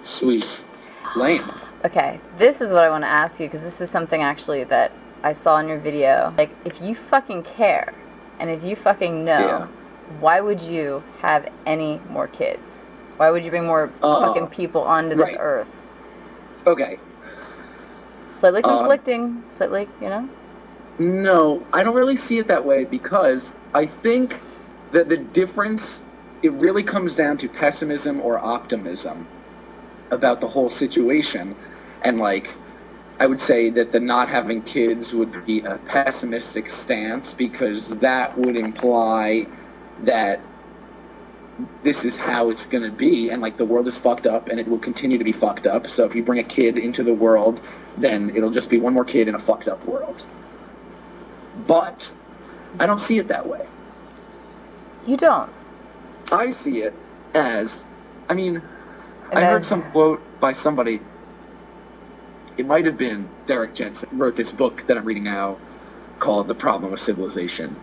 Sweet. Lame. Okay, this is what I want to ask you, because this is something actually that I saw in your video. Like, if you fucking care, and if you fucking know, why would you have any more kids? Why would you bring more fucking people onto this earth? Okay. Slightly conflicting, slightly, you know? No, I don't really see it that way, because I think that the difference, it really comes down to pessimism or optimism about the whole situation. And, like, I would say that the not having kids would be a pessimistic stance, because that would imply that this is how it's going to be, and, like, the world is fucked up, and it will continue to be fucked up. So if you bring a kid into the world, then it'll just be one more kid in a fucked up world. But I don't see it that way. You don't? I see it as, I mean, I heard some quote by somebody. It might have been Derek Jensen, wrote this book that I'm reading now called The Problem of Civilization.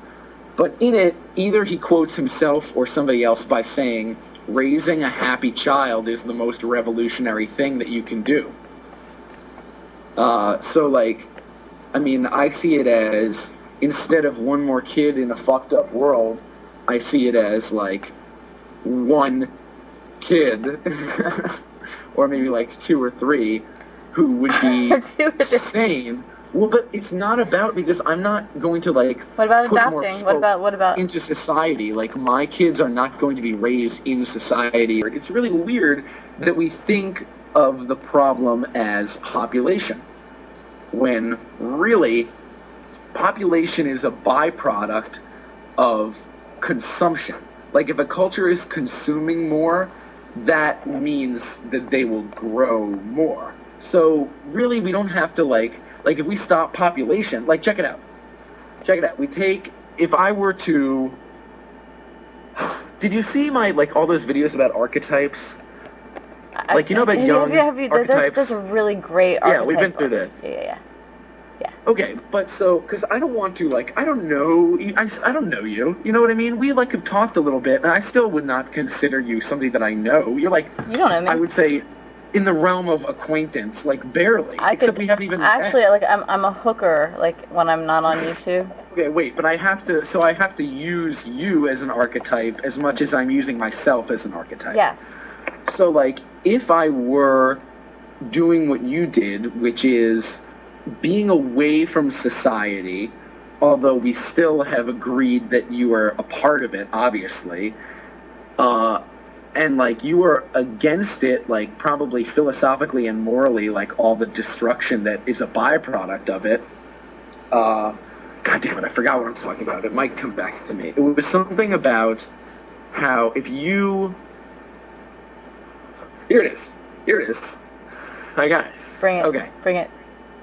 But in it, either he quotes himself or somebody else by saying, raising a happy child is the most revolutionary thing that you can do. So, like, I mean, I see it as, instead of one more kid in a fucked up world, I see it as, like, one kid, or maybe, like, 2 or 3, who would be sane. Well, but it's not about, because I'm not going to, like, what about adopting? What about into society? Like, my kids are not going to be raised in society. It's really weird that we think of the problem as population, when really population is a byproduct of consumption. Like, if a culture is consuming more, that means that they will grow more. So really, we don't have to, like if we stop population, like, check it out. We take, if I were to, did you see my, like, all those videos about archetypes? Like, you know about young archetypes? That's a really great archetype. Yeah, we've been through this. Yeah. Okay, but so, because I don't want to, like, I don't know you, you know what I mean? We, like, have talked a little bit, and I still would not consider you somebody that I know. You're, like, you don't know me. I would say, in the realm of acquaintance, like, barely, except we haven't even actually, like, I'm a hooker, like, when I'm not on YouTube. Okay, wait, but I have to use you as an archetype as much as I'm using myself as an archetype. Yes. So, like, if I were doing what you did, which is being away from society, although we still have agreed that you are a part of it, obviously, and, like, you are against it, like, probably philosophically and morally, like, all the destruction that is a byproduct of it. God damn it, I forgot what I'm talking about. It might come back to me. It was something about how if you... Here it is. I got it. Bring it. Okay. Bring it.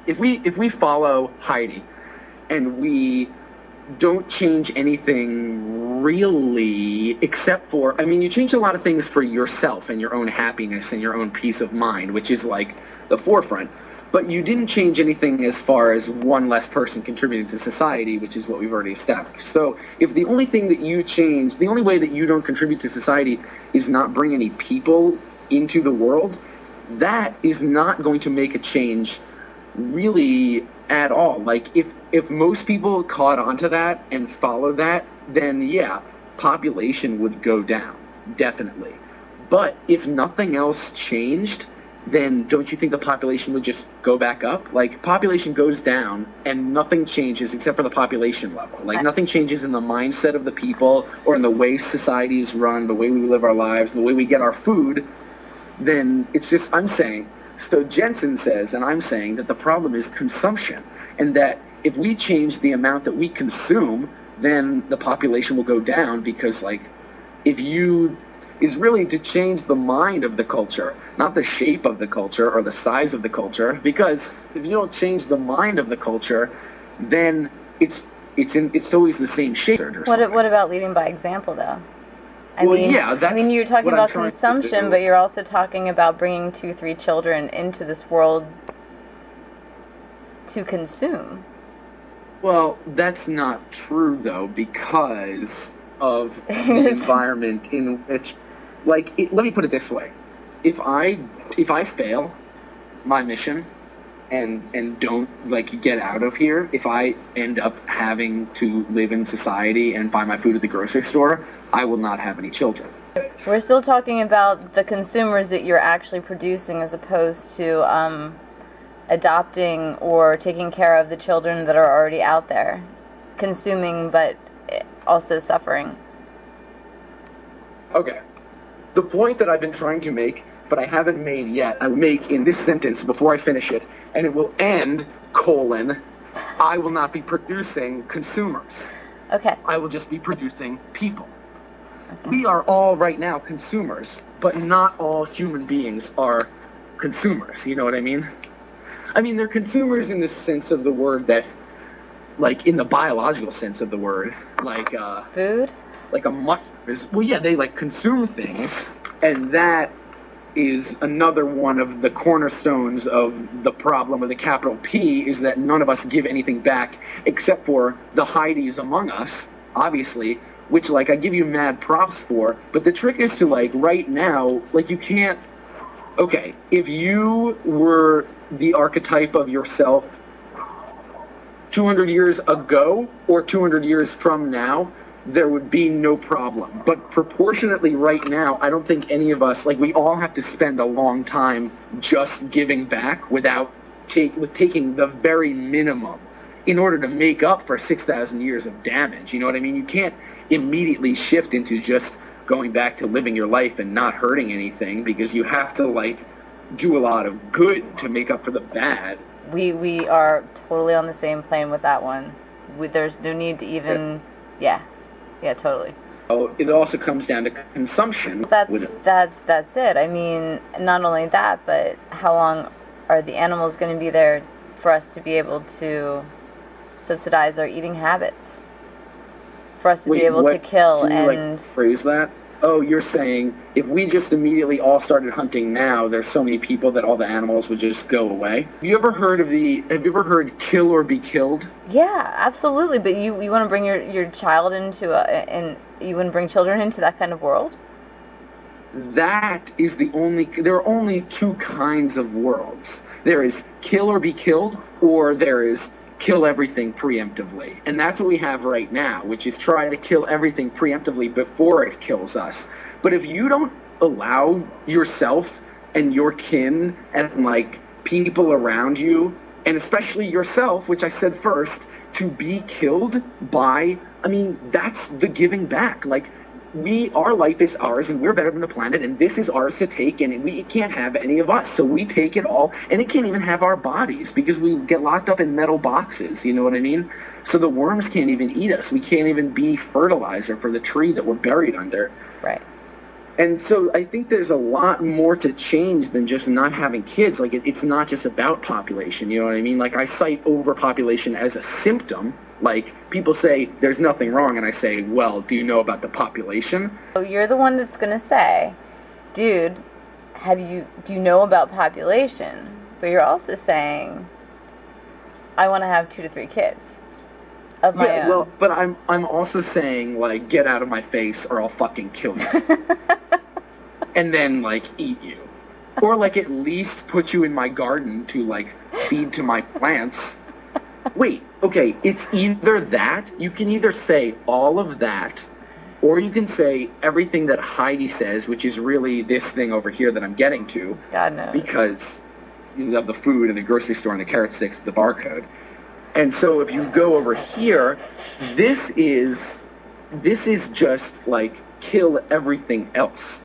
If we follow Heidi, and we don't change anything really, except for, I mean, you change a lot of things for yourself and your own happiness and your own peace of mind, which is, like, the forefront. But you didn't change anything as far as one less person contributing to society, which is what we've already established. So if the only thing that you change, the only way that you don't contribute to society is not bring any people into the world, that is not going to make a change really at all. Like, if most people caught onto that and followed that, then yeah, population would go down, definitely. But if nothing else changed, then don't you think the population would just go back up? Like, population goes down and nothing changes except for the population level. Like, nothing changes in the mindset of the people or in the way society is run, the way we live our lives, the way we get our food. Then it's just, I'm saying, so Jensen says, and I'm saying, that the problem is consumption, and that if we change the amount that we consume, then the population will go down, because, like, if you is really to change the mind of the culture, not the shape of the culture or the size of the culture, because if you don't change the mind of the culture, then it's always the same shape. What about leading by example, though? I mean, you're talking about consumption, but you're also talking about bringing 2-3 children into this world to consume. Well, that's not true, though, because of the environment in which, like, let me put it this way. if I fail my mission and don't like get out of here, if I end up having to live in society and buy my food at the grocery store, I will not have any children. We're still talking about the consumers that you're actually producing as opposed to adopting or taking care of the children that are already out there, consuming but also suffering. Okay. The point that I've been trying to make, but I haven't made yet, I will make in this sentence before I finish it, and it will end, I will not be producing consumers. Okay. I will just be producing people. Okay. We are all right now consumers, but not all human beings are consumers. You know what I mean? I mean, they're consumers in the sense of the word that, like, in the biological sense of the word, like, food? Like a must is, well, yeah, they like consume things, and that is another one of the cornerstones of the problem with the capital P, is that none of us give anything back except for the Heidis among us, obviously, which, like, I give you mad props for, but the trick is to, like, right now, like, you can't, okay, if you were the archetype of yourself 200 years ago or 200 years from now, there would be no problem. But proportionately right now, I don't think any of us, like, we all have to spend a long time just giving back without taking the very minimum in order to make up for 6,000 years of damage. You know what I mean? You can't immediately shift into just going back to living your life and not hurting anything, because you have to, like, do a lot of good to make up for the bad. We are totally on the same plane with that one. There's no need to even, yeah. Yeah, totally. Oh, it also comes down to consumption. That's it. I mean, not only that, but how long are the animals going to be there for us to be able to subsidize our eating habits? For us to be able to kill can you, and... like, phrase that? Oh, you're saying if we just immediately all started hunting now, there's so many people that all the animals would just go away. Have you ever heard kill or be killed? Yeah, absolutely. But you want to bring your child into and you want to bring children into that kind of world? That is there are only two kinds of worlds. There is kill or be killed, or there is kill everything preemptively. And that's what we have right now, which is try to kill everything preemptively before it kills us. But if you don't allow yourself and your kin and, like, people around you, and especially yourself, which I said first, to be killed by, I mean, that's the giving back. Like, our life is ours, and we're better than the planet, and this is ours to take, and it can't have any of us. So we take it all, and it can't even have our bodies, because we get locked up in metal boxes, you know what I mean? So the worms can't even eat us. We can't even be fertilizer for the tree that we're buried under. Right. And so I think there's a lot more to change than just not having kids. Like, it's not just about population, you know what I mean? Like, I cite overpopulation as a symptom. Like, people say there's nothing wrong, and I say, well, do you know about the population? So you're the one that's going to say, dude, do you know about population? But you're also saying, I want to have 2 to 3 kids of my own. Well, but I'm also saying, like, get out of my face or I'll fucking kill you. And then, like, eat you. Or, like, at least put you in my garden to, like, feed to my plants. Wait, okay, it's either that, you can either say all of that, or you can say everything that Heidi says, which is really this thing over here that I'm getting to. God knows. Because you have the food and the grocery store and the carrot sticks, the barcode. And so if you go over here, this is just, like, kill everything else.